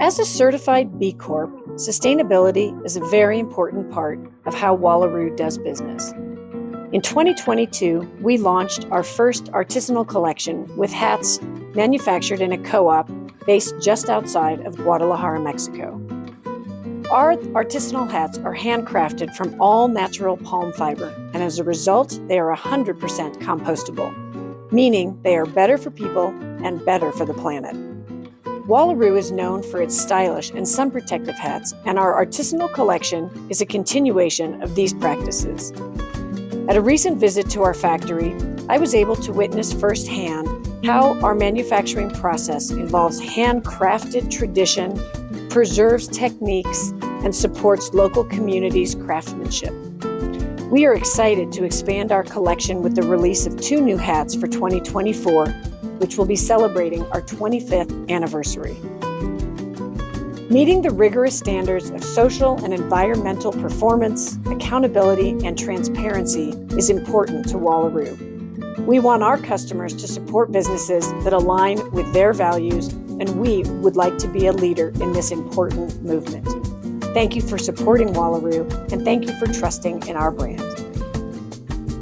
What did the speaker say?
As a certified B Corp, sustainability is a very important part of how Wallaroo does business. In 2022, we launched our first artisanal collection with hats manufactured in a co-op based just outside of Guadalajara, Mexico. Our artisanal hats are handcrafted from all natural palm fiber, and as a result, they are 100% compostable, meaning they are better for people and better for the planet. Wallaroo is known for its stylish and sun-protective hats, and our artisanal collection is a continuation of these practices. At a recent visit to our factory, I was able to witness firsthand how our manufacturing process involves handcrafted tradition, preserves techniques, and supports local communities' craftsmanship. We are excited to expand our collection with the release of 2 new hats for 2024, which will be celebrating our 25th anniversary. Meeting the rigorous standards of social and environmental performance, accountability, and transparency is important to Wallaroo. We want our customers to support businesses that align with their values, and we would like to be a leader in this important movement. Thank you for supporting Wallaroo, and thank you for trusting in our brand.